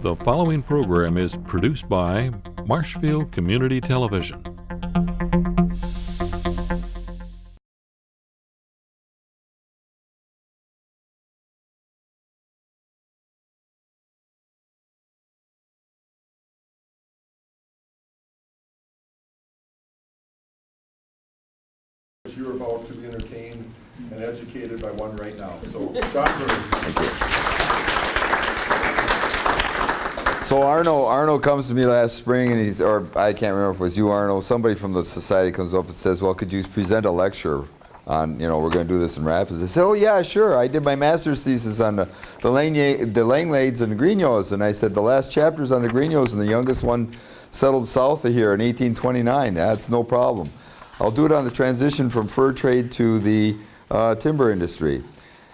The following program is produced by Marshfield Community Television. You're about to be entertained and educated by one right now. So, John Berg. So Arno comes to me last spring, and I can't remember if it was you, Arno, somebody from the society comes up and says, well, could you present a lecture on, we're going to do this in Rapids. I said, oh yeah, sure. I did my master's thesis on the Langlades and the Grignots, and I said, the last chapter's on the Grignots, and the youngest one settled south of here in 1829. That's no problem. I'll do it on the transition from fur trade to the timber industry.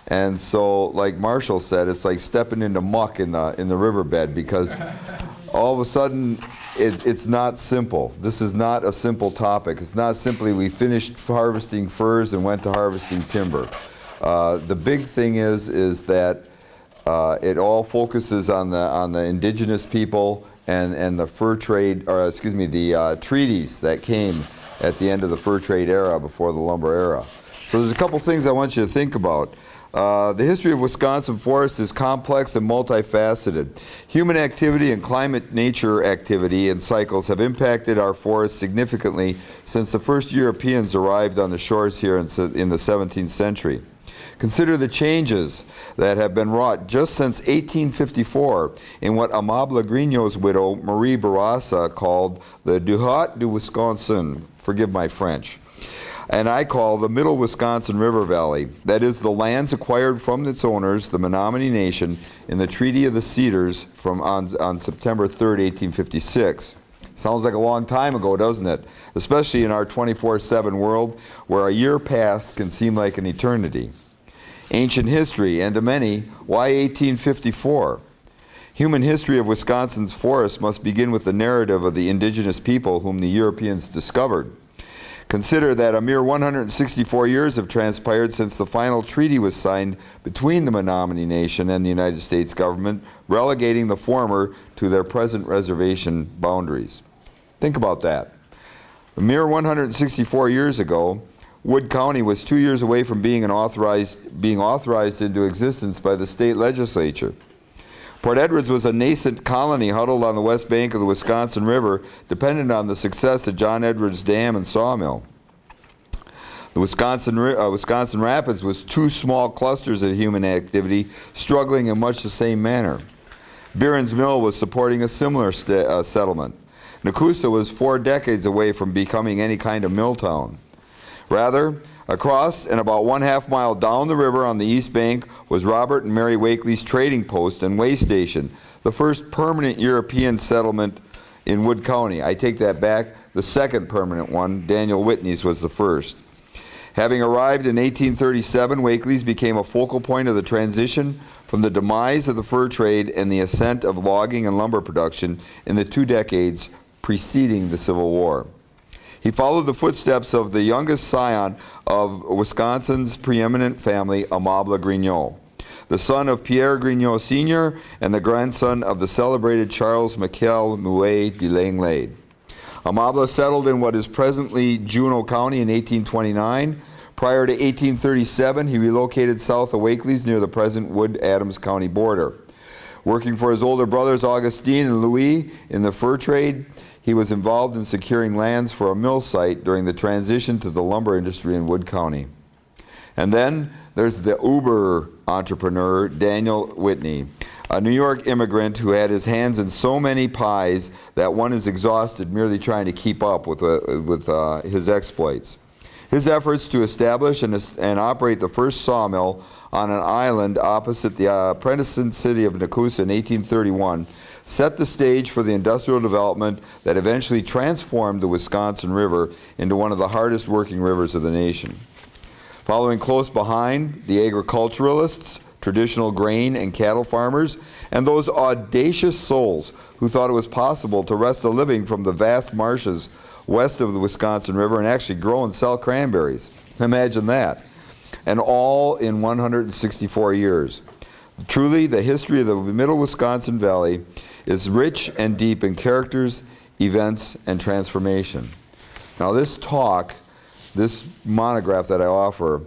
And so, like Marshall said, it's like stepping into muck in the riverbed, because all of a sudden it's not simple. This is not a simple topic. It's not simply we finished harvesting furs and went to harvesting timber. The big thing is that it all focuses on the indigenous people and the fur trade, or excuse me, the treaties that came at the end of the fur trade era before the lumber era. So there's a couple things I want you to think about. The history of Wisconsin forests is complex and multifaceted. Human activity and climate nature activity and cycles have impacted our forests significantly since the first Europeans arrived on the shores here in the 17th century. Consider the changes that have been wrought just since 1854 in what Amable Grignot's widow, Marie Bourassa, called the Haut du Ouisconsin, forgive my French, and I call the Middle Wisconsin River Valley. That is, the lands acquired from its owners, the Menominee Nation, in the Treaty of the Cedars on September 3rd, 1856. Sounds like a long time ago, doesn't it? Especially in our 24/7 world, where a year past can seem like an eternity. Ancient history, and to many, why 1854? Human history of Wisconsin's forests must begin with the narrative of the indigenous people whom the Europeans discovered. Consider that a mere 164 years have transpired since the final treaty was signed between the Menominee Nation and the United States government, relegating the former to their present reservation boundaries. Think about that. A mere 164 years ago, Wood County was 2 years away from being authorized into existence by the state legislature. Port Edwards was a nascent colony huddled on the west bank of the Wisconsin River, dependent on the success of John Edwards Dam and Sawmill. The Wisconsin Rapids was two small clusters of human activity struggling in much the same manner. Beeran's Mill was supporting a similar settlement. Nakusa was 4 decades away from becoming any kind of mill town. Rather, across and about 1/2 mile down the river on the east bank was Robert and Mary Wakely's trading post and way station, the first permanent European settlement in Wood County. I take that back. The second permanent one, Daniel Whitney's, was the first. Having arrived in 1837, Wakely's became a focal point of the transition from the demise of the fur trade and the ascent of logging and lumber production in the 2 decades preceding the Civil War. He followed the footsteps of the youngest scion of Wisconsin's preeminent family, Amable Grignot, the son of Pierre Grignot Sr. and the grandson of the celebrated Charles Michel Mouet de Langlade. Amable settled in what is presently Juneau County in 1829. Prior to 1837, he relocated south of Wakely's near the present Wood-Adams County border. Working for his older brothers Augustine and Louis in the fur trade, he was involved in securing lands for a mill site during the transition to the lumber industry in Wood County. And then there's the uber entrepreneur, Daniel Whitney, a New York immigrant who had his hands in so many pies that one is exhausted merely trying to keep up with his exploits. His efforts to establish and operate the first sawmill on an island opposite the Protestant city of Nakusa in 1831 set the stage for the industrial development that eventually transformed the Wisconsin River into one of the hardest working rivers of the nation. Following close behind, the agriculturalists, traditional grain and cattle farmers, and those audacious souls who thought it was possible to wrest a living from the vast marshes west of the Wisconsin River and actually grow and sell cranberries. Imagine that. And all in 164 years. Truly, the history of the Middle Wisconsin Valley is rich and deep in characters, events, and transformation. Now this talk, this monograph that I offer,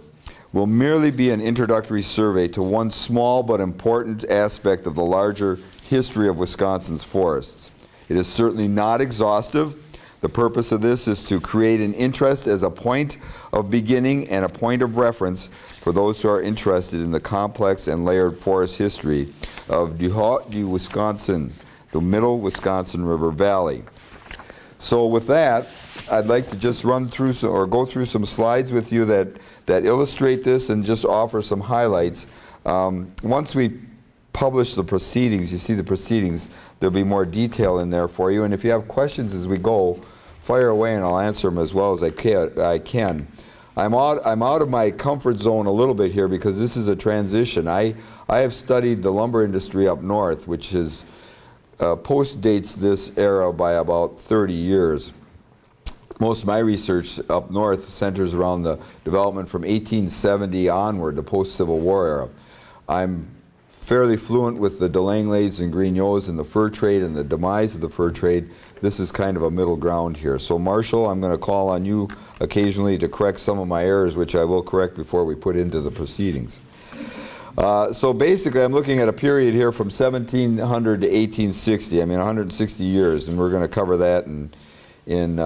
will merely be an introductory survey to one small but important aspect of the larger history of Wisconsin's forests. It is certainly not exhaustive. The purpose of this is to create an interest as a point of beginning and a point of reference for those who are interested in the complex and layered forest history of the Haut, Wisconsin, the Middle Wisconsin River Valley. So with that, I'd like to just run through or go through some slides with you that illustrate this and just offer some highlights. Once we publish the proceedings, you see the proceedings, there'll be more detail in there for you. And if you have questions as we go, fire away and I'll answer them as well as I can. I'm out of my comfort zone a little bit here because this is a transition. I have studied the lumber industry up north, which is post-dates this era by about 30 years. Most of my research up north centers around the development from 1870 onward, the post-Civil War era. I'm fairly fluent with the Langlades and Grignots and the fur trade and the demise of the fur trade. This is kind of a middle ground here. So Marshall, I'm going to call on you occasionally to correct some of my errors, which I will correct before we put into the proceedings. So basically I'm looking at a period here from 1700 to 1860, I mean 160 years, and we're going to cover that in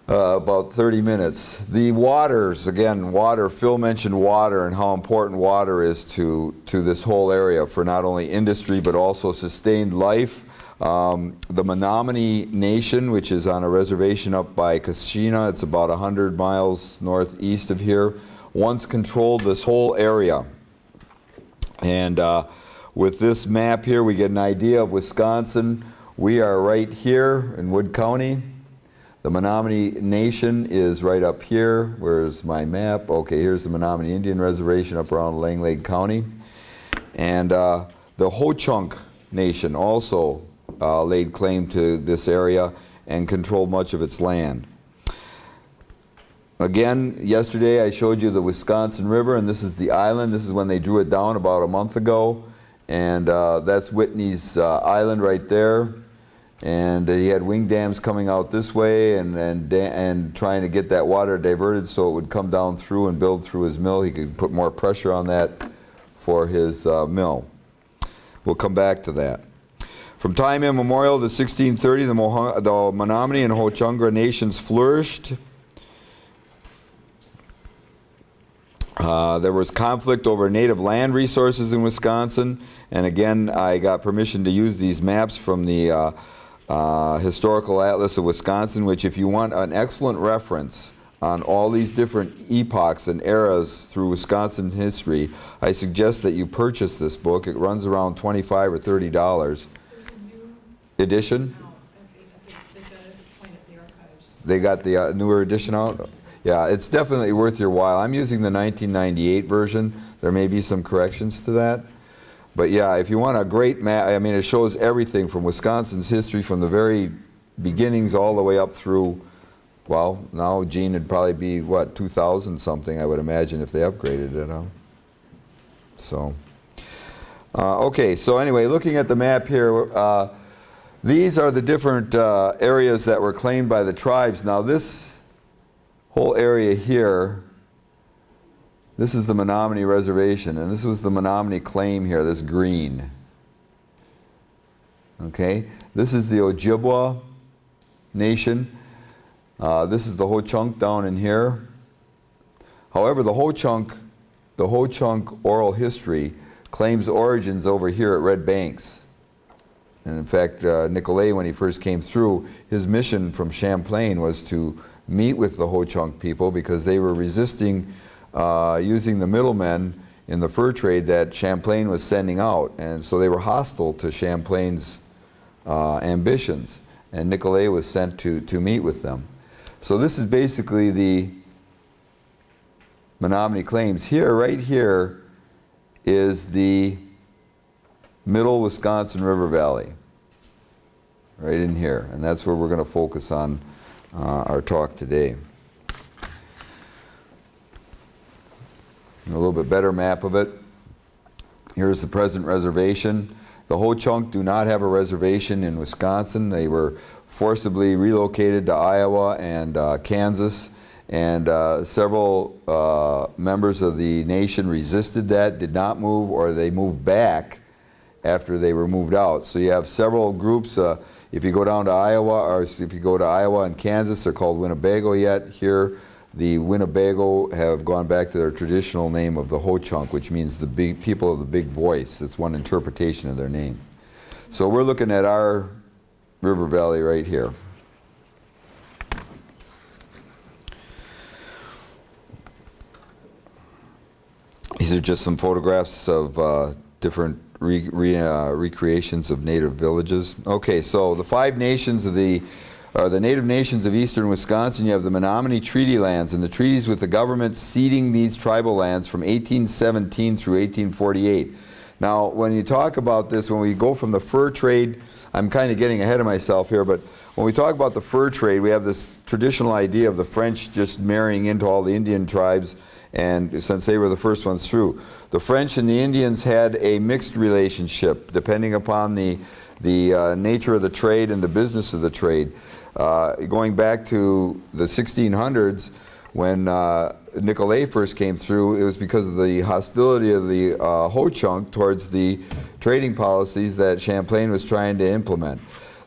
about 30 minutes. The waters, again, water, Phil mentioned water and how important water is to this whole area for not only industry but also sustained life. The Menominee Nation, which is on a reservation up by Kashina, it's about 100 miles northeast of here, once controlled this whole area. And with this map here, we get an idea of Wisconsin. We are right here in Wood County. The Menominee Nation is right up here. Where's my map? Okay, here's the Menominee Indian Reservation up around Langlade County. And the HoChunk Nation also laid claim to this area and controlled much of its land. Again, yesterday I showed you the Wisconsin River, and this is the island. This is when they drew it down about a month ago. And that's Whitney's island right there. And he had wing dams coming out this way and trying to get that water diverted so it would come down through and build through his mill. He could put more pressure on that for his mill. We'll come back to that. From time immemorial to 1630, the Menominee and Ho-Chunk nations flourished. There was conflict over native land resources in Wisconsin, and again I got permission to use these maps from the Historical Atlas of Wisconsin, which if you want an excellent reference on all these different epochs and eras through Wisconsin history, I suggest that you purchase this book. It runs around $25 or $30. There's a new edition? No, I think they've got a point at the archives. They got the newer edition out? Yeah, it's definitely worth your while. I'm using the 1998 version. There may be some corrections to that. But yeah, if you want a great map, I mean, it shows everything from Wisconsin's history from the very beginnings all the way up through, well, now Gene would probably be, what, 2000 something, I would imagine, if they upgraded it. Huh? So, okay, so anyway, looking at the map here, these are the different areas that were claimed by the tribes. Now this whole area here, this is the Menominee Reservation, and this was the Menominee claim here, this green. Okay, this is the Ojibwa Nation. This is the Ho-Chunk down in here. However, the Ho-Chunk oral history claims origins over here at Red Banks. And in fact, Nicolay, when he first came through, his mission from Champlain was to meet with the Ho-Chunk people because they were resisting using the middlemen in the fur trade that Champlain was sending out, and so they were hostile to Champlain's ambitions, and Nicolay was sent to meet with them. So this is basically the Menominee claims. Here, right here, is the Middle Wisconsin River Valley, right in here, and that's where we're going to focus on our talk today. A little bit better map of it. Here's the present reservation. The HoChunk do not have a reservation in Wisconsin. They were forcibly relocated to Iowa and Kansas, and several members of the nation resisted that, did not move, or they moved back after they were moved out. So you have several groups. If you go down to Iowa, or if you go to Iowa and Kansas, they're called Winnebago yet. Here, the Winnebago have gone back to their traditional name of the HoChunk, which means the big people of the big voice. It's one interpretation of their name. So we're looking at our river valley right here. These are just some photographs of different recreations of native villages. Okay, so the 5 nations of the native nations of eastern Wisconsin. You have the Menominee Treaty Lands, and the treaties with the government ceding these tribal lands from 1817 through 1848. Now, when you talk about this, when we go from the fur trade, I'm kind of getting ahead of myself here, but when we talk about the fur trade, we have this traditional idea of the French just marrying into all the Indian tribes, and since they were the first ones through. The French and the Indians had a mixed relationship, depending upon the nature of the trade and the business of the trade. Going back to the 1600s, when Nicolay first came through, it was because of the hostility of the HoChunk towards the trading policies that Champlain was trying to implement.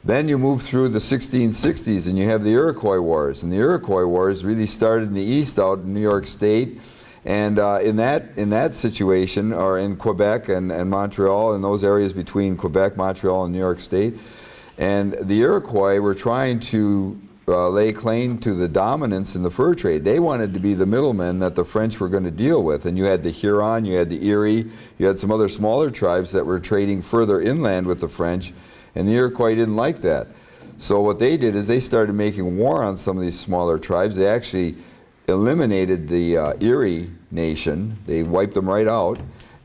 Then you move through the 1660s and you have the Iroquois Wars, and the Iroquois Wars really started in the east out in New York State, and in that situation, or in Quebec and Montreal, in those areas between Quebec, Montreal, and New York State, and the Iroquois were trying to lay claim to the dominance in the fur trade. They wanted to be the middlemen that the French were going to deal with, and you had the Huron, you had the Erie, you had some other smaller tribes that were trading further inland with the French, and the Iroquois didn't like that. So what they did is they started making war on some of these smaller tribes. They actually eliminated the Erie nation. They wiped them right out,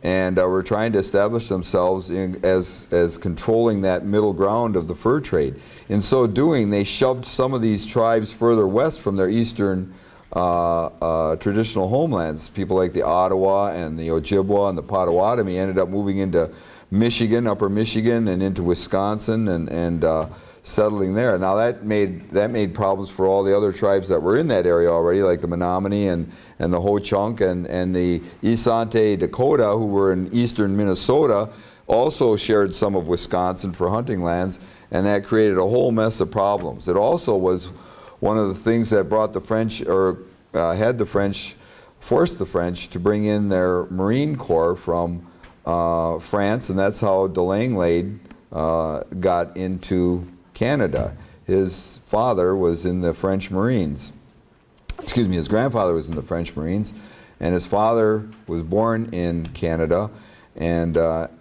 and were trying to establish themselves as controlling that middle ground of the fur trade. In so doing, they shoved some of these tribes further west from their eastern traditional homelands. People like the Ottawa and the Ojibwa and the Potawatomi ended up moving into Michigan, upper Michigan, and into Wisconsin, and settling there. Now that made problems for all the other tribes that were in that area already, like the Menominee and the HoChunk and the Isante Dakota, who were in eastern Minnesota, also shared some of Wisconsin for hunting lands, and that created a whole mess of problems. It also was one of the things that brought the French, or forced the French to bring in their Marine Corps from France, and that's how de Langlade got into Canada. His father was in the French Marines. Excuse me, his grandfather was in the French Marines, and his father was born in Canada and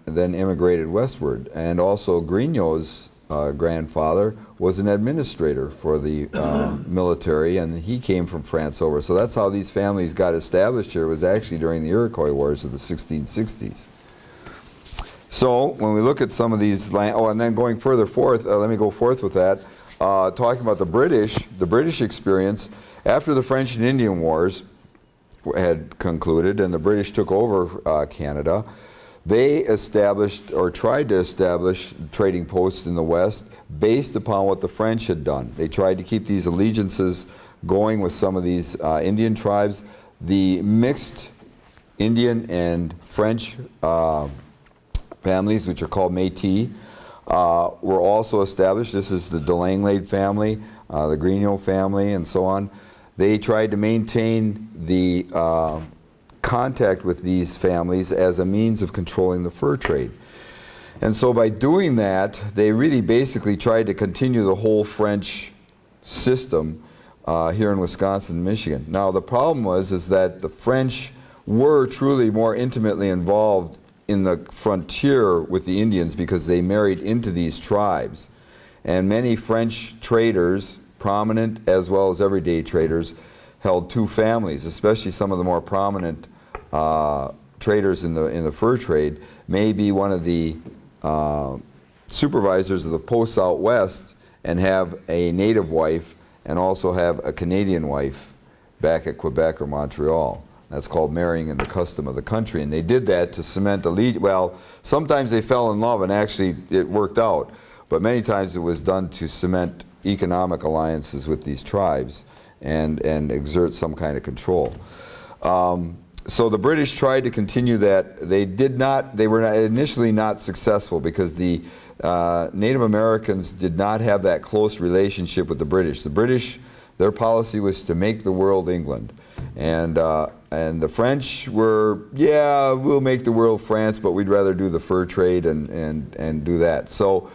then immigrated westward. And also Grignot's grandfather was an administrator for the military, and he came from France over. So that's how these families got established here, was actually during the Iroquois Wars of the 1660s. So when we look at some of these and then going further forth, let me go forth with that, talking about the British experience, after the French and Indian Wars had concluded and the British took over Canada, they established, or tried to establish, trading posts in the West based upon what the French had done. They tried to keep these allegiances going with some of these Indian tribes. The mixed Indian and French families, which are called Métis, were also established. This is the de Langlade family, the Grignot family, and so on. They tried to maintain the contact with these families as a means of controlling the fur trade. And so by doing that, they really basically tried to continue the whole French system here in Wisconsin and Michigan. Now the problem is that the French were truly more intimately involved in the frontier with the Indians because they married into these tribes. And many French traders, prominent as well as everyday traders, held two families, especially some of the more prominent traders in the fur trade. May be one of the supervisors of the posts out west and have a native wife and also have a Canadian wife back at Quebec or Montreal. That's called marrying in the custom of the country. And they did that to cement allegiance. Well, sometimes they fell in love and actually it worked out. But many times it was done to cement economic alliances with these tribes and exert some kind of control. So the British tried to continue that. They were initially not successful because the Native Americans did not have that close relationship with the British. The British, their policy was to make the world England. And the French were, yeah, we'll make the world France, but we'd rather do the fur trade and do that. So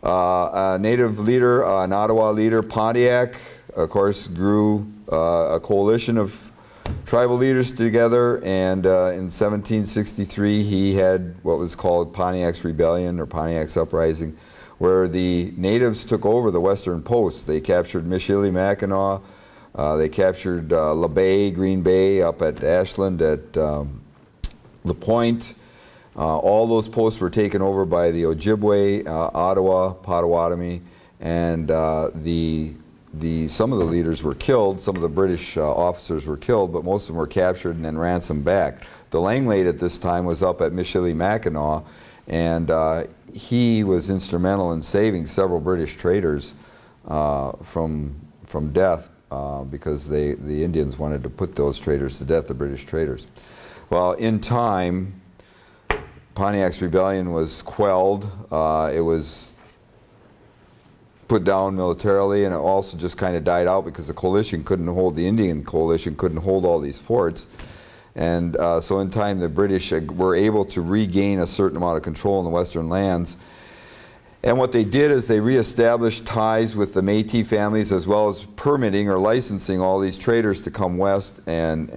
a native leader, an Ottawa leader, Pontiac, of course, grew a coalition of tribal leaders together, and in 1763 he had what was called Pontiac's Rebellion or Pontiac's Uprising, where the natives took over the western posts. They captured Michilimackinac, they captured La Bay, Green Bay, up at Ashland, at La Pointe. All those posts were taken over by the Ojibwe, Ottawa, Potawatomi, and some of the leaders were killed, some of the British officers were killed, but most of them were captured and then ransomed back. The Langlade at this time was up at Michilimackinac, and he was instrumental in saving several British traders from death because the Indians wanted to put those traders to death, the British traders. Well, in time, Pontiac's rebellion was quelled. It was put down militarily, and it also just kind of died out because the coalition couldn't hold, the Indian coalition couldn't hold all these forts. And so in time the British were able to regain a certain amount of control in the western lands. And what they did is they reestablished ties with the Métis families, as well as permitting or licensing all these traders to come west and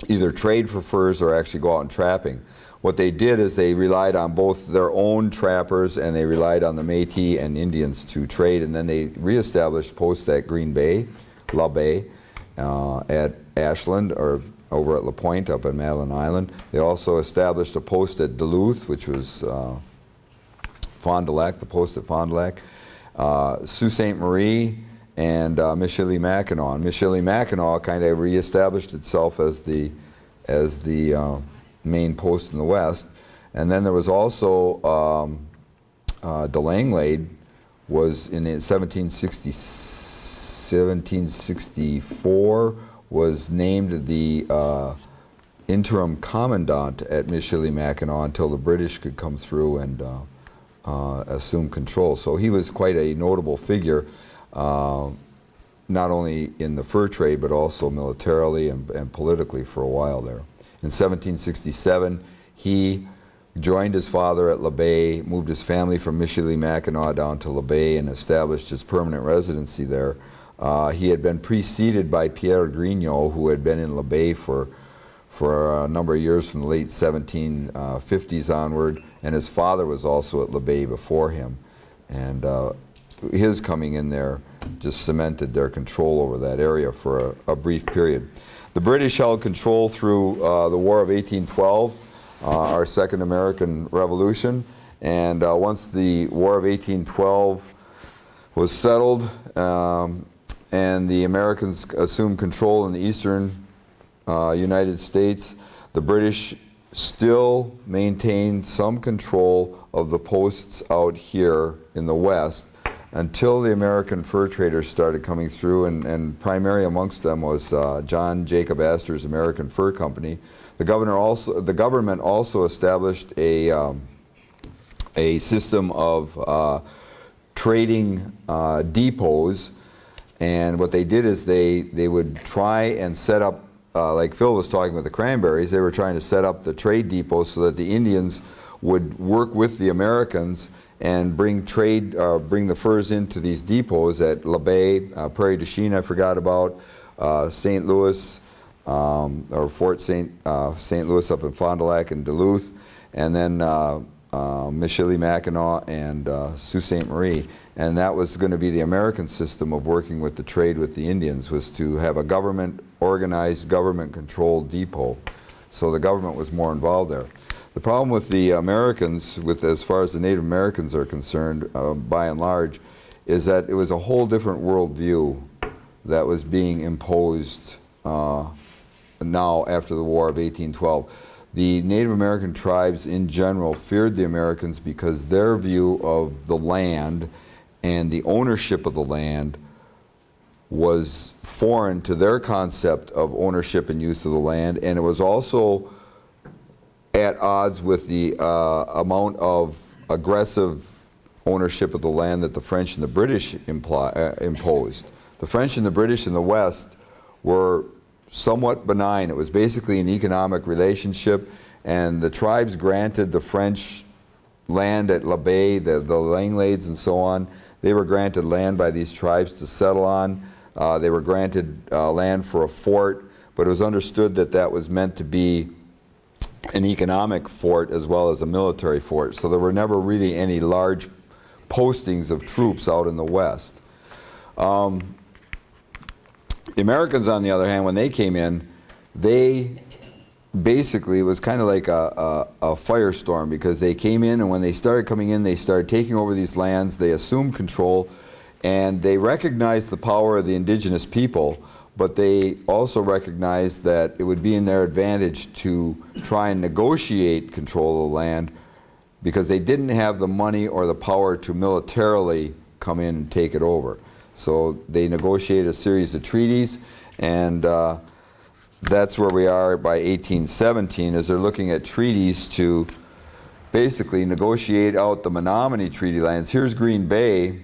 either trade for furs or actually go out and trapping. What they did is they relied on both their own trappers and they relied on the Métis and Indians to trade, and then they reestablished posts at Green Bay, La Bay, at Ashland, or over at La Pointe up on Madeline Island. They also established a post at Duluth, which was Fond du Lac, the post at Fond du Lac, Sault Ste. Marie, and Michilimackinac. Michilimackinac kind of reestablished itself as the main post in the west. And then there was also the Langlade was in 1764 was named the interim commandant at Michilimackinac until the British could come through and assume control. So he was quite a notable figure, not only in the fur trade but also militarily and politically for a while there. In 1767, he joined his father at La Bay, moved his family from Michilimackinac down to La Bay, and established his permanent residency there. He had been preceded by Pierre Grignot, who had been in La Bay for a number of years from the late 1750s onward, and his father was also at La Bay before him. And his coming in there just cemented their control over that area for a brief period. The British held control through the War of 1812, our Second American Revolution, and once the War of 1812 was settled and the Americans assumed control in the eastern United States, the British still maintained some control of the posts out here in the west until the American fur traders started coming through, and primary amongst them was John Jacob Astor's American Fur Company. The government also established a system of trading depots, and what they did is they would try and set up, like Phil was talking with the cranberries, they were trying to set up the trade depots so that the Indians would work with the Americans and bring the furs into these depots at La Bay, Prairie du Chien I forgot about, St. Louis, or Fort St. Louis up in Fond du Lac and Duluth, and then Michilimackinac and Sault Ste. Marie. And that was going to be the American system of working with the trade with the Indians, was to have a organized, government-controlled depot. So the government was more involved there. The problem with the Americans, as far as the Native Americans are concerned, by and large, is that it was a whole different worldview that was being imposed now after the War of 1812. The Native American tribes in general feared the Americans because their view of the land and the ownership of the land was foreign to their concept of ownership and use of the land, and it was also at odds with the amount of aggressive ownership of the land that the French and the British imposed. The French and the British in the West were somewhat benign. It was basically an economic relationship, and the tribes granted the French land at La Baye, the Langlades and so on. They were granted land by these tribes to settle on. They were granted land for a fort, but it was understood that that was meant to be an economic fort as well as a military fort. So there were never really any large postings of troops out in the West. The Americans, on the other hand, when they came in, they basically, it was kind of like a firestorm, because they came in, and when they started coming in, they started taking over these lands, they assumed control, and they recognized the power of the indigenous people, but they also recognized that it would be in their advantage to try and negotiate control of the land, because they didn't have the money or the power to militarily come in and take it over. So they negotiated a series of treaties, and that's where we are by 1817, as they're looking at treaties to basically negotiate out the Menominee Treaty lands. Here's Green Bay,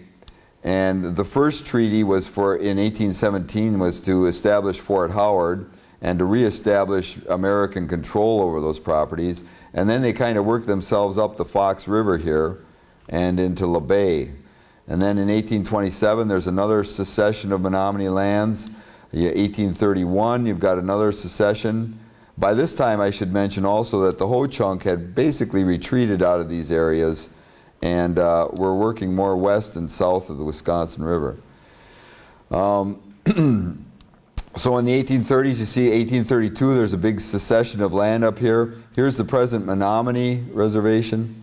and the first treaty was in 1817 was to establish Fort Howard and to reestablish American control over those properties. And then they kind of worked themselves up the Fox River here and into La Baye. And then in 1827, there's another secession of Menominee lands. 1831, you've got another secession. By this time, I should mention also that the HoChunk had basically retreated out of these areas and were working more west and south of the Ouisconsin River. So in the 1830s, you see 1832, there's a big secession of land up here. Here's the present Menominee Reservation.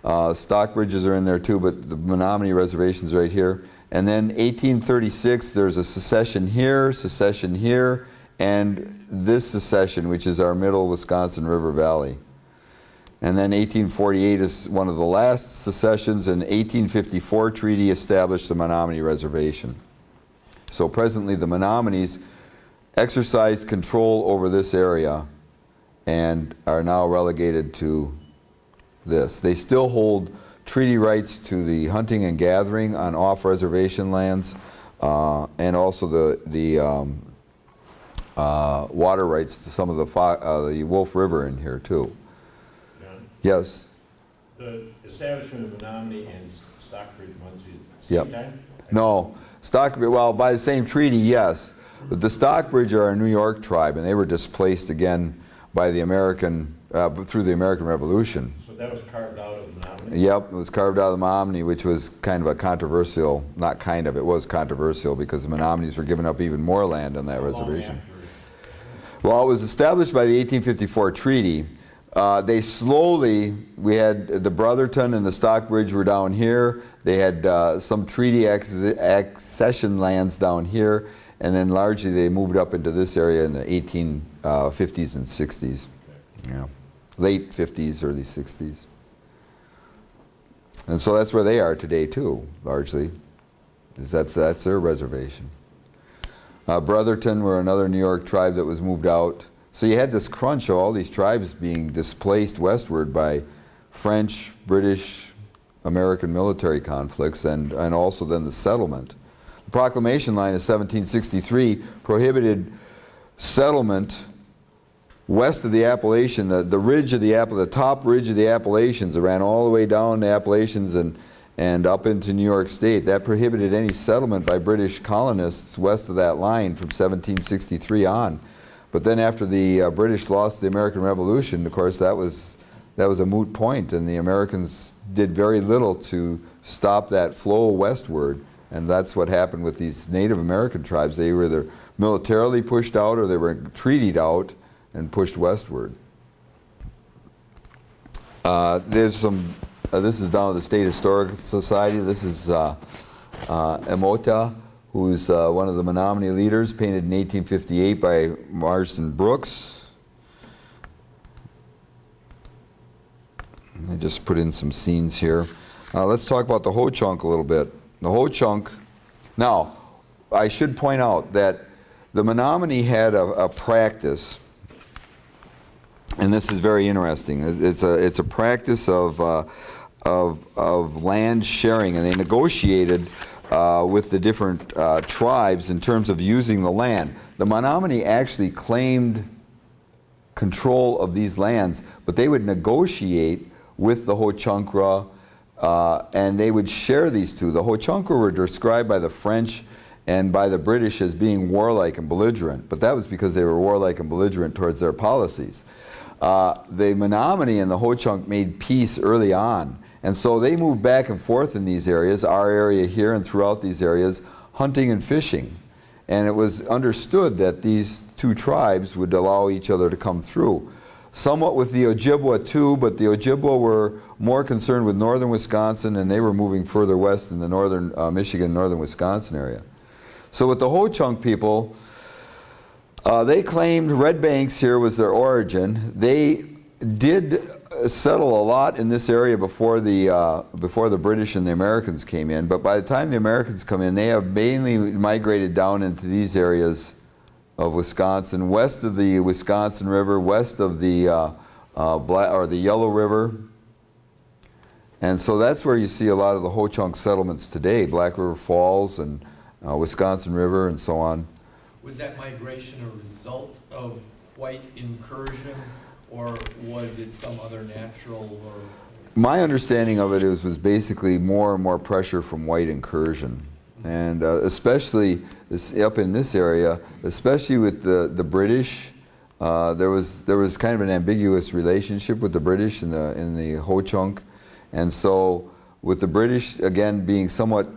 Stockbridges are in there too, but the Menominee Reservation's right here. And then 1836, there's a secession here, and this secession, which is our middle Wisconsin River Valley. And then 1848 is one of the last secessions, and 1854 treaty established the Menominee Reservation. So presently the Menominees exercise control over this area and are now relegated to this. They still hold treaty rights to the hunting and gathering on off-reservation lands, and also the water rights to some of the Wolf River in here too. John, Yes? the establishment of Menominee and Stockbridge ones at the same time? No. Stockbridge, well, by the same treaty, yes. But the Stockbridge are a New York tribe, and they were displaced again by the through the American Revolution. So that was carved out of Menominee? Yep, it was carved out of the Menominee, which was kind of a controversial, not kind of, it was controversial, because the Menominees were giving up even more land on that reservation. Well, it was established by the 1854 treaty. They slowly, we had the Brotherton and the Stockbridge were down here. They had some treaty accession lands down here, and then largely they moved up into this area in the 1850s and 60s. Yeah. Late 50s, early 60s. And so that's where they are today too, largely. That's their reservation. Brotherton were another New York tribe that was moved out. So you had this crunch of all these tribes being displaced westward by French, British, American military conflicts, and also then the settlement. The Proclamation Line of 1763 prohibited settlement west of the Appalachian, the ridge of the top ridge of the Appalachians that ran all the way down the Appalachians and up into New York State. That prohibited any settlement by British colonists west of that line from 1763 on. But then after the British lost the American Revolution, of course, that was a moot point, and the Americans did very little to stop that flow westward. And that's what happened with these Native American tribes. They were either militarily pushed out or they were treated out and pushed westward. There's some, this is down at the State Historical Society. This is Emota, who's one of the Menominee leaders, painted in 1858 by Marston Brooks. I just put in some scenes here. Let's talk about the HoChunk a little bit. The HoChunk, now, I should point out that the Menominee had a practice, and this is very interesting. It's a practice of land sharing, and they negotiated with the different tribes in terms of using the land. The Menominee actually claimed control of these lands, but they would negotiate with the HoChunkra, and they would share these two. The HoChunkra were described by the French and by the British as being warlike and belligerent, but that was because they were warlike and belligerent towards their policies. The Menominee and the HoChunk made peace early on, and so they moved back and forth in these areas, our area here and throughout these areas, hunting and fishing. And it was understood that these two tribes would allow each other to come through. Somewhat with the Ojibwa too, but the Ojibwa were more concerned with northern Wisconsin, and they were moving further west in the northern Michigan, northern Wisconsin area. So with the HoChunk people, they claimed Red Banks here was their origin. They did settle a lot in this area before the British and the Americans came in, but by the time the Americans come in, they have mainly migrated down into these areas of Wisconsin, west of the Wisconsin River, west of the the Yellow River. And so that's where you see a lot of the HoChunk settlements today, Black River Falls and Wisconsin River and so on. Was that migration a result of white incursion, or was it some other natural or? My understanding of it was basically more and more pressure from white incursion. And especially up in this area, especially with the British, there was kind of an ambiguous relationship with the British in the HoChunk. And so with the British, again, being somewhat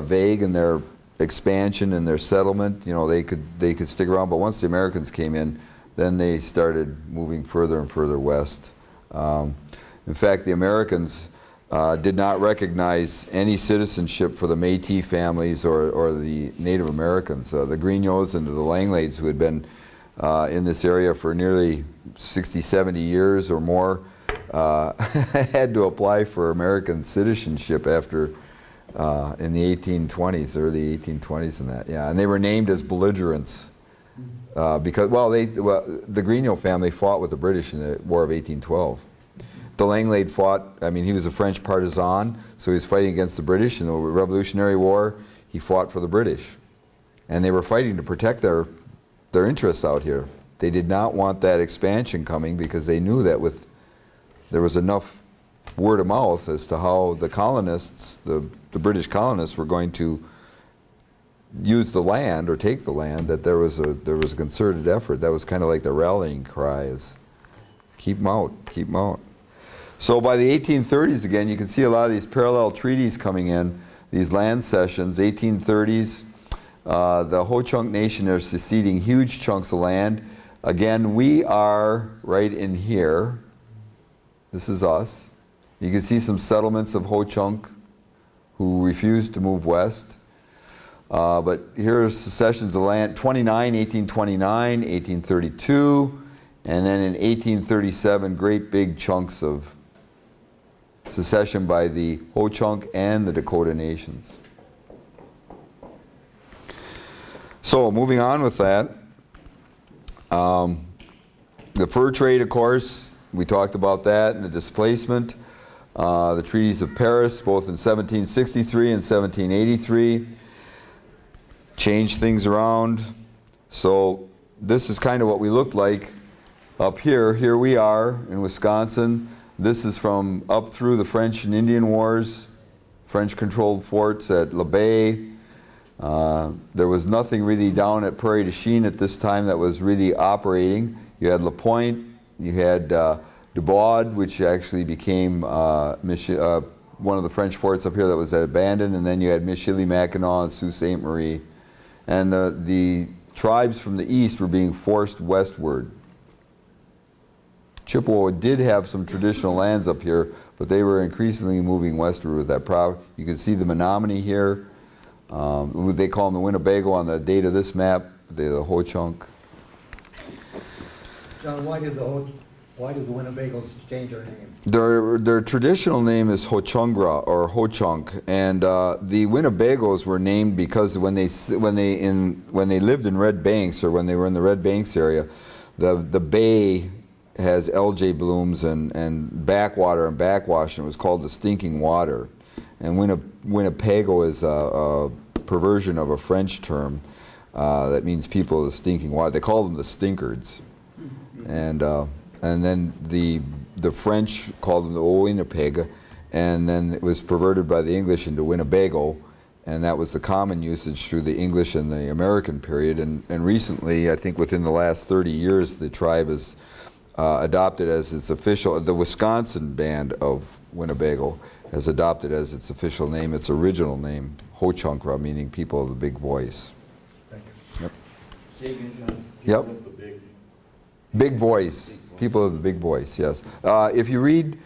vague in their expansion and their settlement, you know, they could stick around, but once the Americans came in, then they started moving further and further west. In fact, the Americans did not recognize any citizenship for the Métis families or the Native Americans. The Grignots and the Langlades, who had been in this area for nearly 60, 70 years or more, had to apply for American citizenship after in the 1820s, early 1820s and that, yeah. And they were named as belligerents because, the Grignot family fought with the British in the War of 1812. The Langlade fought, I mean, he was a French partisan, so he was fighting against the British in the Revolutionary War. He fought for the British. And they were fighting to protect their interests out here. They did not want that expansion coming because they knew that there was enough word of mouth as to how the colonists, the British colonists, were going to use the land or take the land, that there was a concerted effort. That was kind of like the rallying cry, is keep them out, keep them out. So by the 1830s, again, you can see a lot of these parallel treaties coming in, these land cessions, 1830s. The HoChunk Nation are seceding huge chunks of land. Again, we are right in here. This is us. You can see some settlements of HoChunk who refused to move west. But here are secessions of land, 1829, 1832, and then in 1837, great big chunks of secession by the HoChunk and the Dakota nations. So moving on with that, the fur trade, of course, we talked about that, and the displacement, the treaties of Paris, both in 1763 and 1783, changed things around. So this is kind of what we looked like up here. Here we are in Wisconsin. This is from up through the French and Indian Wars, French-controlled forts at La Baye. There was nothing really down at Prairie du Chien at this time that was really operating. You had La Pointe, you had Dubois, which actually became one of the French forts up here that was abandoned, and then you had Michilimackinac and Sault Ste. Marie. And the tribes from the east were being forced westward. Chippewa did have some traditional lands up here, but they were increasingly moving westward with that. You can see the Menominee here. They call them the Winnebago on the date of this map, the HoChunk. John, why did the Winnebagos change their name? Their traditional name is HoChungra or HoChunk, and the Winnebagos were named because when they lived in Red Banks, or when they were in the Red Banks area, the bay has algae blooms and backwater and backwash, and it was called the stinking water. And Winnebago is a perversion of a French term that means people of the stinking water. They call them the stinkards, and then the French called them the Winnipeg, and then it was perverted by the English into Winnebago, and that was the common usage through the English and the American period. And recently, I think within the last 30 years, the tribe has adopted as its official, the Ouisconsin band of Winnebago has adopted as its official name, its original name, HoChunkra, meaning people of the big voice. Thank you. Yep. Say again, John. Yep. People with the big- Big voice. People of the big voice, yes. If you read,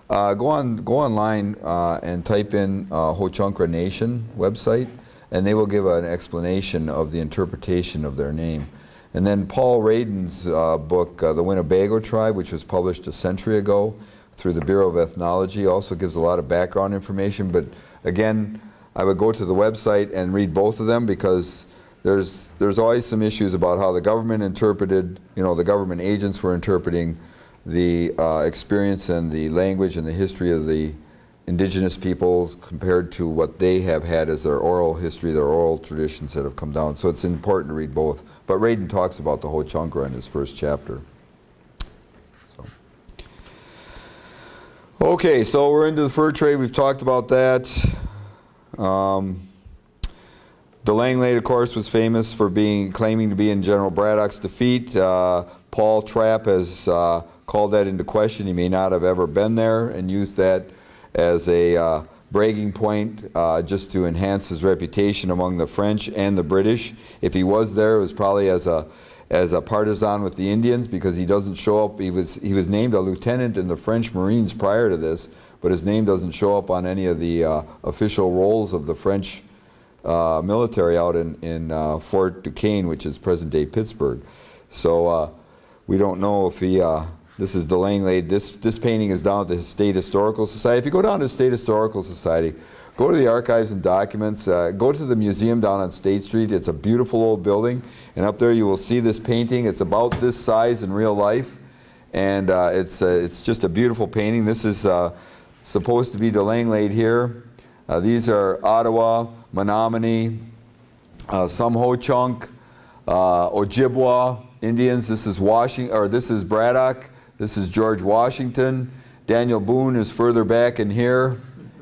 go online and type in HoChunkra Nation website, and they will give an explanation of the interpretation of their name. And then Paul Radin's book, The Winnebago Tribe, which was published a century ago through the Bureau of Ethnology, also gives a lot of background information. But again, I would go to the website and read both of them, because there's always some issues about how the government interpreted, the government agents were interpreting the experience and the language and the history of the indigenous peoples compared to what they have had as their oral history, their oral traditions that have come down. So it's important to read both. But Radin talks about the HoChunkra in his first chapter. Okay, so we're into the fur trade. We've talked about that. The Langlade, of course, was famous for claiming to be in General Braddock's defeat. Paul Trapp has called that into question. He may not have ever been there, and used that as a bragging point just to enhance his reputation among the French and the British. If he was there, it was probably as a partisan with the Indians, because he doesn't show up. He was named a lieutenant in the French Marines prior to this, but his name doesn't show up on any of the official rolls of the French military out in Fort Duquesne, which is present-day Pittsburgh. So we don't know if he, this is the Langlade. This painting is down at the State Historical Society. If you go down to the State Historical Society, go to the archives and documents, go to the museum down on State Street. It's a beautiful old building, and up there you will see this painting. It's about this size in real life, and it's just a beautiful painting. This is supposed to be the Langlade here. These are Ottawa, Menominee, some Ho-Chunk, Ojibwa Indians. This is this is Braddock. This is George Washington. Daniel Boone is further back in here.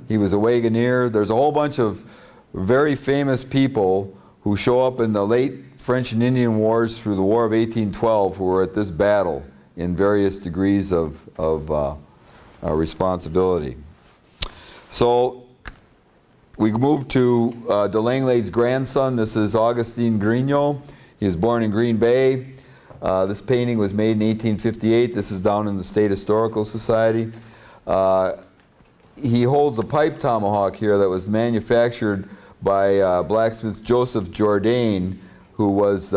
He was a Wagoneer. There's a whole bunch of very famous people who show up in the late French and Indian Wars through the War of 1812 who were at this battle in various degrees of responsibility. So we move to de Langlade's grandson. This is Augustine Grignot. He was born in Green Bay. This painting was made in 1858. This is down in the State Historical Society. He holds a pipe tomahawk here that was manufactured by blacksmith Joseph Jourdain, who was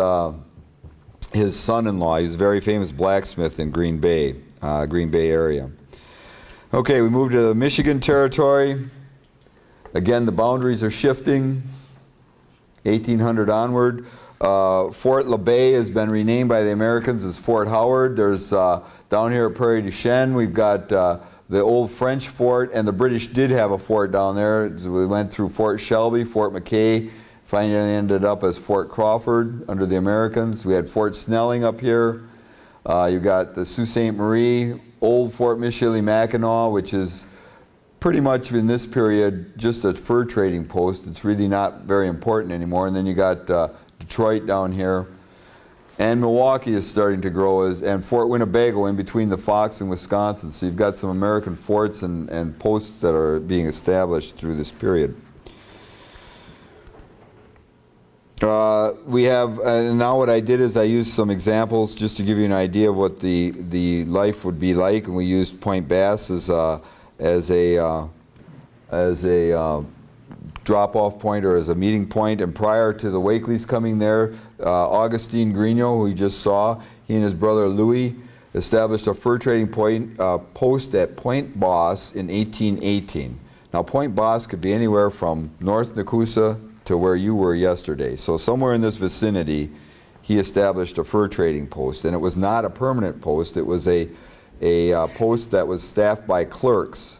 his son-in-law. He was a very famous blacksmith in Green Bay area. Okay, we move to the Michigan Territory. Again, the boundaries are shifting, 1800 onward. Fort LeBay has been renamed by the Americans as Fort Howard. There's down here at Prairie du Chien, we've got the old French fort, and the British did have a fort down there. We went through Fort Shelby, Fort McKay, finally ended up as Fort Crawford under the Americans. We had Fort Snelling up here. You got the Sault Ste. Marie, old Fort Michilimackinac, which is pretty much in this period just a fur trading post. It's really not very important anymore. And then you got Detroit down here. And Milwaukee is starting to grow, and Fort Winnebago in between the Fox and Wisconsin. So you've got some American forts and posts that are being established through this period. We have, and now what I did is I used some examples just to give you an idea of what the life would be like, and we used Point Bass as a drop-off point or as a meeting point. And prior to the Wakeleys coming there, Augustine Grigno, who you just saw, he and his brother Louis established a fur trading post at Point Boss in 1818. Now, Point Boss could be anywhere from North Nakusa to where you were yesterday. So somewhere in this vicinity, he established a fur trading post. And it was not a permanent post. It was a post that was staffed by clerks.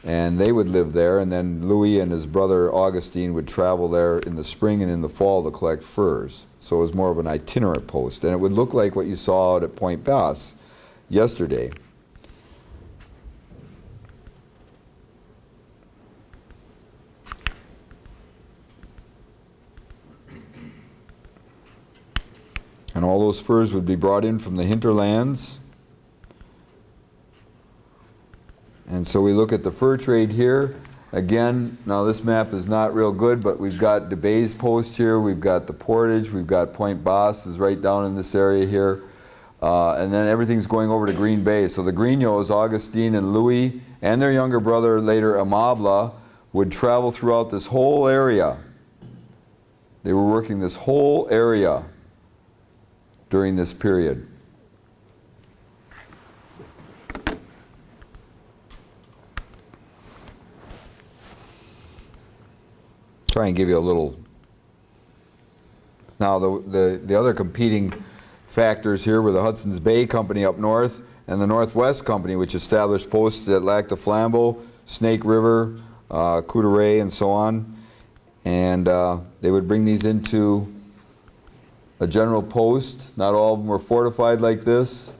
And they would live there, and then Louis and his brother Augustine would travel there in the spring and in the fall to collect furs. So it was more of an itinerant post. And it would look like what you saw out at Point Boss yesterday. And all those furs would be brought in from the hinterlands. And so we look at the fur trade here. Again, now this map is not real good, but we've got DeBay's post here, we've got the Portage, we've got Point Boss is right down in this area here. And then everything's going over to Green Bay. So the Grignos, Augustine and Louis, and their younger brother later, Amabla, would travel throughout this whole area. They were working this whole area during this period. Try and give you a little. Now the other competing factors here were the Hudson's Bay Company up north and the Northwest Company, which established posts at Lac de Flambeau, Snake River, Coudray, and so on. And they would bring these into a general post. Not all of them were fortified like this,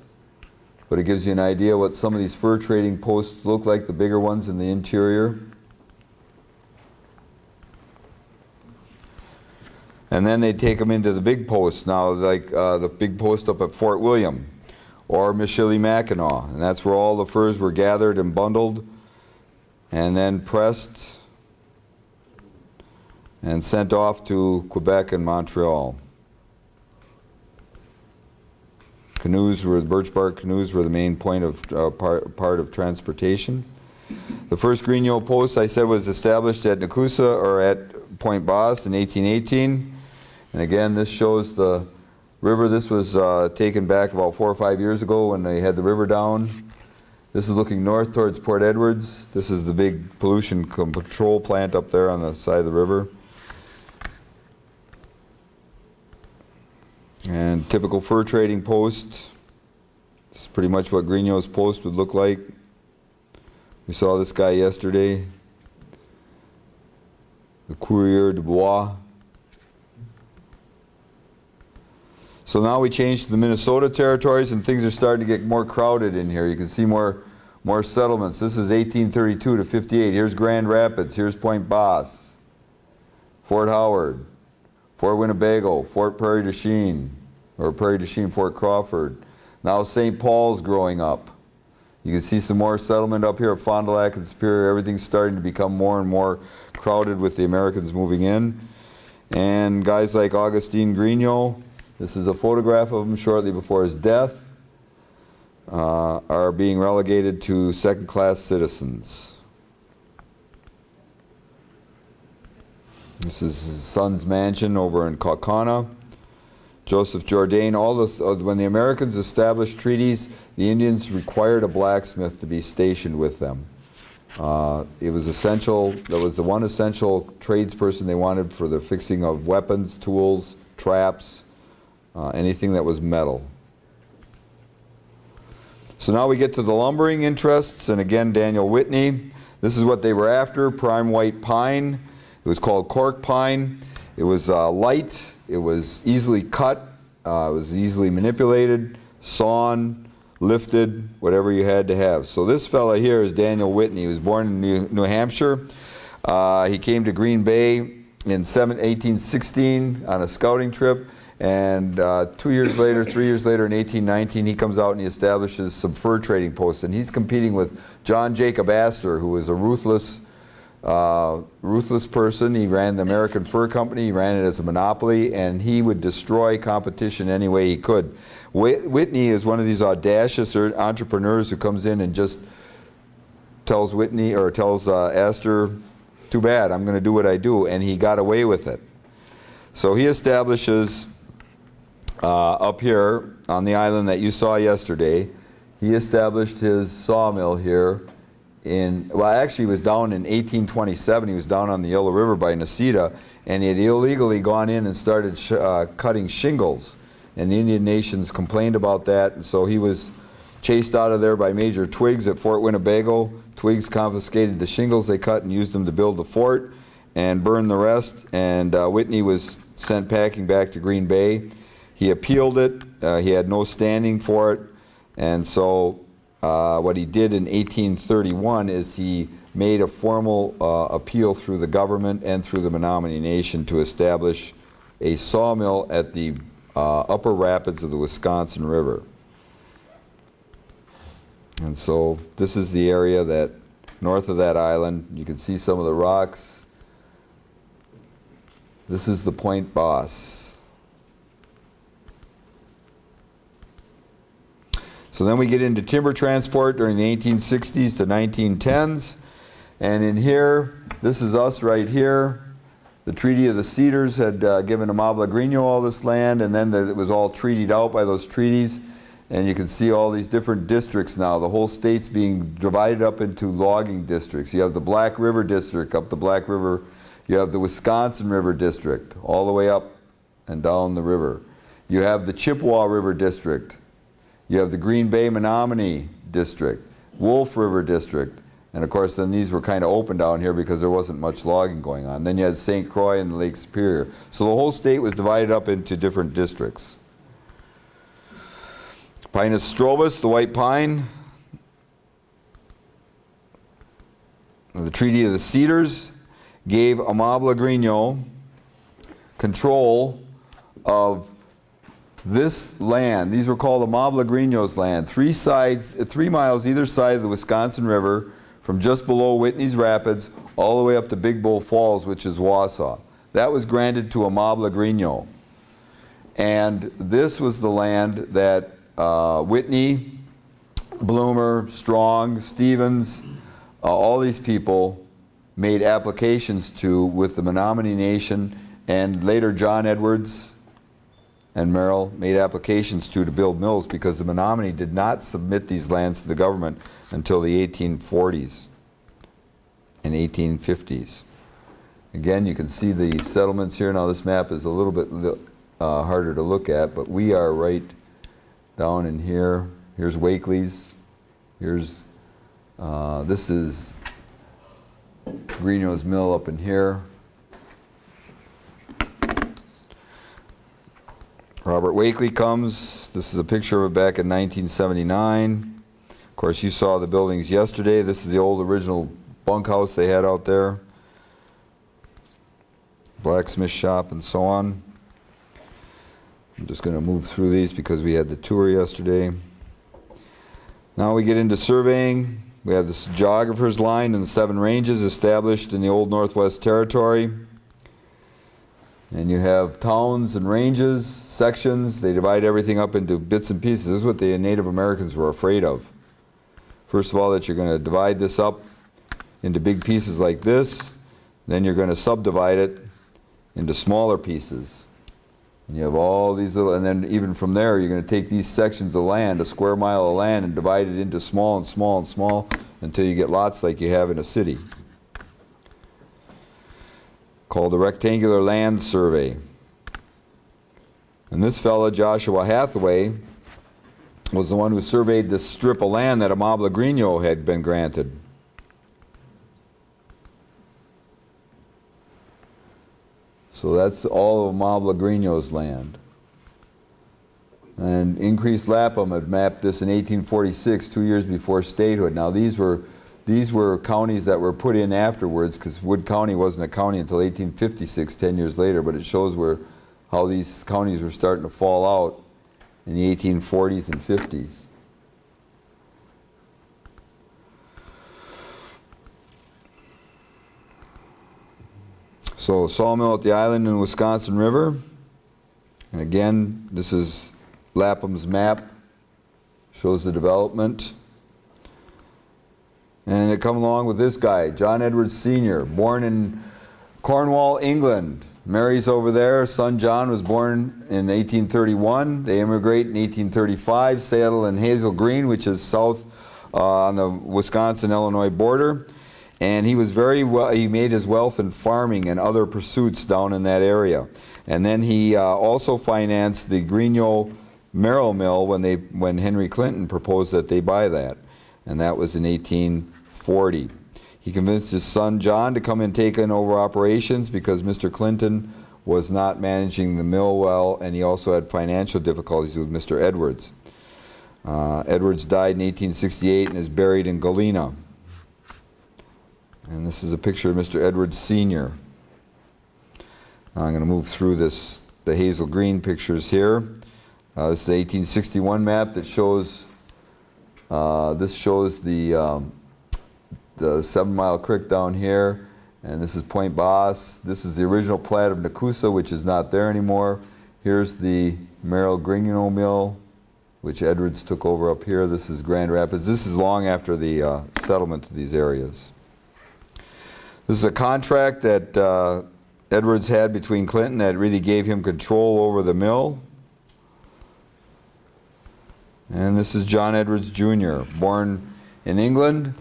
but it gives you an idea what some of these fur trading posts look like, the bigger ones in the interior. And then they'd take them into the big posts now, like the big post up at Fort William or Michilimackinac. And that's where all the furs were gathered and bundled and then pressed and sent off to Quebec and Montreal. Canoes were, birch bark canoes were the main point of part of transportation. The first Grigno post, I said, was established at Nakusa or at Point Boss in 1818. And again, this shows the river. This was taken back about 4 or 5 years ago when they had the river down. This is looking north towards Port Edwards. This is the big pollution control plant up there on the side of the river. And typical fur trading post. This is pretty much what Grigno's post would look like. We saw this guy yesterday, the Courrier de Bois. So now we change to the Minnesota territories, and things are starting to get more crowded in here. You can see more settlements. This is 1832 to 58. Here's Grand Rapids. Here's Point Boss, Fort Howard, Fort Winnebago, Fort Prairie du Chien, or Prairie du Chien, Fort Crawford. Now St. Paul's growing up. You can see some more settlement up here at Fond du Lac and Superior. Everything's starting to become more and more crowded with the Americans moving in. And guys like Augustine Grigno, this is a photograph of him shortly before his death, are being relegated to second-class citizens. This is his son's mansion over in Kaukauna. Joseph Jourdain, all this, when the Americans established treaties, the Indians required a blacksmith to be stationed with them. It was essential, that was the one essential tradesperson they wanted for the fixing of weapons, tools, traps, anything that was metal. So now we get to the lumbering interests, and again, Daniel Whitney. This is what they were after, prime white pine. It was called cork pine. It was light, it was easily cut, it was easily manipulated, sawn, lifted, whatever you had to have. So this fella here is Daniel Whitney. He was born in New Hampshire. He came to Green Bay in 1816 on a scouting trip. And 2 years later, 3 years later, in 1819, he comes out and he establishes some fur trading posts. And he's competing with John Jacob Astor, who was a ruthless person. He ran the American Fur Company. He ran it as a monopoly, and he would destroy competition any way he could. Whitney is one of these audacious entrepreneurs who comes in and just tells Whitney or tells Astor too bad, I'm going to do what I do, and he got away with it. So he establishes up here on the island that you saw yesterday, he established his sawmill here well, actually he was down in 1827, he was down on the Yellow River by Necedah, and he had illegally gone in and started cutting shingles. And the Indian nations complained about that, and so he was chased out of there by Major Twiggs at Fort Winnebago. Twiggs confiscated the shingles they cut and used them to build the fort and burned the rest, and Whitney was sent packing back to Green Bay. He appealed it, he had no standing for it, and so what he did in 1831 is he made a formal appeal through the government and through the Menominee Nation to establish a sawmill at the upper rapids of the Ouisconsin River. And so this is the area that north of that island, you can see some of the rocks. This is the Point Boss. So then we get into timber transport during the 1860s to 1910s. And in here, this is us right here. The Treaty of the Cedars had given Amable Grigno all this land, and then it was all treatied out by those treaties. And you can see all these different districts now. The whole state's being divided up into logging districts. You have the Black River District up the Black River. You have the Wisconsin River District all the way up and down the river. You have the Chippewa River District. You have the Green Bay Menominee District, Wolf River District, and of course then these were kind of open down here because there wasn't much logging going on. Then you had St. Croix and Lake Superior. So the whole state was divided up into different districts. Pinus strobus, the white pine. The Treaty of the Cedars gave Amable Grigno control of this land. These were called Amable Grigno's land. 3 miles either side of the Wisconsin River, from just below Whitney's Rapids all the way up to Big Bull Falls, which is Wausau. That was granted to Amable Grigno. And this was the land that Whitney, Bloomer, Strong, Stevens, all these people made applications to with the Menominee Nation, and later John Edwards and Merrill made applications to build mills, because the Menominee did not submit these lands to the government until the 1840s and 1850s. Again, you can see the settlements here. Now this map is a little bit harder to look at, but we are right down in here. Here's Wakely's. Here's, this is Grigno's mill up in here. Robert Wakely comes. This is a picture of it back in 1979. Of course, you saw the buildings yesterday. This is the old original bunk house they had out there. Blacksmith shop and so on. I'm just going to move through these because we had the tour yesterday. Now we get into surveying. We have this geographer's line and the 7 ranges established in the old Northwest Territory. And you have towns and ranges, sections. They divide everything up into bits and pieces. This is what the Native Americans were afraid of. First of all, that you're going to divide this up into big pieces like this. Then you're going to subdivide it into smaller pieces. And you have all these little, and then even from there, you're going to take these sections of land, a square mile of land, and divide it into small and small and small until you get lots like you have in a city. Called the Rectangular Land Survey. And this fella, Joshua Hathaway, was the one who surveyed this strip of land that Amable Grigno had been granted. So that's all of Amable Grigno's land. And Increased Lapham had mapped this in 1846, 2 years before statehood. Now these were counties that were put in afterwards, because Wood County wasn't a county until 1856, 10 years later, but it shows how these counties were starting to fall out in the 1840s and 50s. So sawmill at the island in the Wisconsin River. And again, this is Lapham's map, shows the development. And it come along with this guy, John Edwards Sr., born in Cornwall, England. Mary's over there. Son John was born in 1831. They immigrate in 1835, settle in Hazel Green, which is south on the Wisconsin-Illinois border. And he was very well, he made his wealth in farming and other pursuits down in that area. And then he also financed the Greenyo Merrill Mill when Henry Clinton proposed that they buy that. And that was in 1840. He convinced his son John to come and take over operations because Mr. Clinton was not managing the mill well, and he also had financial difficulties with Mr. Edwards. Edwards died in 1868 and is buried in Galena. And this is a picture of Mr. Edwards Sr. Now I'm going to move through the Hazel Green pictures here. This is the 1861 map that shows, this shows the 7 Mile Creek down here, and this is Point Boss. This is the original plat of Nakusa, which is not there anymore. Here's the Merrill Greenyo Mill, which Edwards took over up here. This is Grand Rapids. This is long after the settlement of these areas. This is a contract that Edwards had between Clinton that really gave him control over the mill. And this is John Edwards Jr., born in England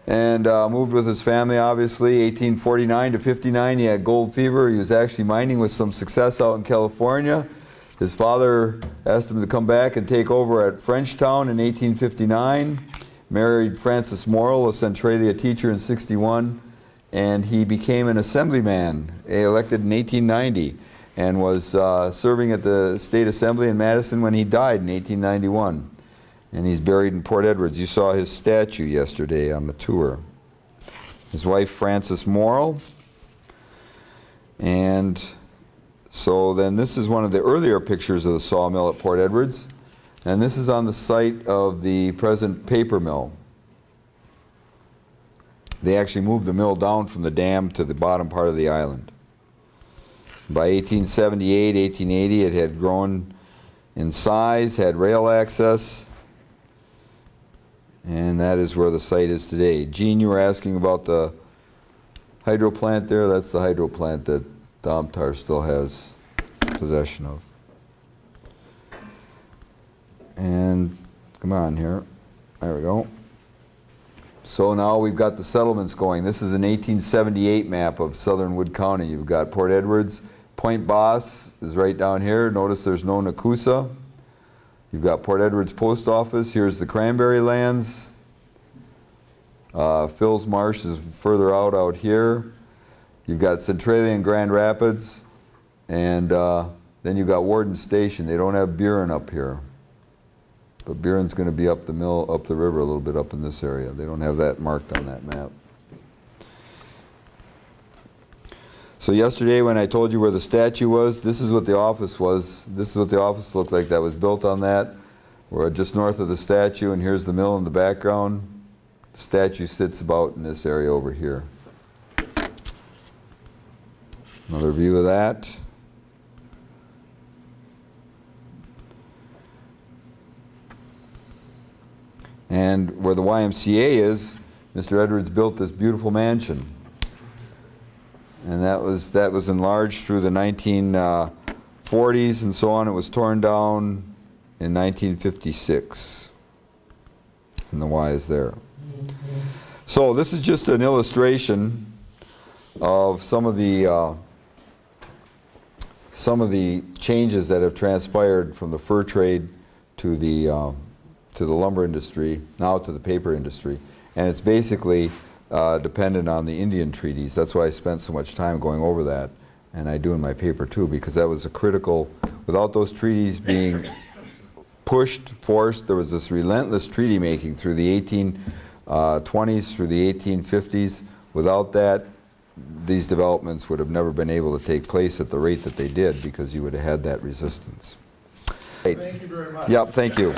and moved with his family, obviously. 1849 to 59, he had gold fever. He was actually mining with some success out in California. His father asked him to come back and take over at Frenchtown in 1859. Married Frances Morrill, a Centralia teacher, in 61. And he became an assemblyman, elected in 1890, and was serving at the State Assembly in Madison when he died in 1891. And he's buried in Port Edwards. You saw his statue yesterday on the tour. His wife, Frances Morrill. And so then this is one of the earlier pictures of the sawmill at Port Edwards. And this is on the site of the present paper mill. They actually moved the mill down from the dam to the bottom part of the island. By 1878, 1880, it had grown in size, had rail access, and that is where the site is today. Gene, you were asking about the hydro plant there. That's the hydro plant that Domtar still has possession of. And come on here. There we go. So now we've got the settlements going. This is an 1878 map of southern Wood County. You've got Port Edwards. Point Boss is right down here. Notice there's no Nakusa. You've got Port Edwards Post Office. Here's the Cranberry Lands. Phil's Marsh is further out here. You've got Centralia and Grand Rapids. And then you've got Warden Station. They don't have Buren up here. But Buren's going to be up the mill, up the river a little bit up in this area. They don't have that marked on that map. So yesterday when I told you where the statue was, this is what the office was. This is what the office looked like that was built on that. We're just north of the statue, and here's the mill in the background. The statue sits about in this area over here. Another view of that. And where the YMCA is, Mr. Edwards built this beautiful mansion. And that was enlarged through the 1940s and so on. It was torn down in 1956. And the Y is there. So this is just an illustration of some of the changes that have transpired from the fur trade to the lumber industry, now to the paper industry. And it's basically dependent on the Indian treaties. That's why I spent so much time going over that, and I do in my paper too, because that was a critical, without those treaties being forced, there was this relentless treaty making through the 1820s, through the 1850s. Without that, these developments would have never been able to take place at the rate that they did, because you would have had that resistance. Thank you very much. Yep, thank you.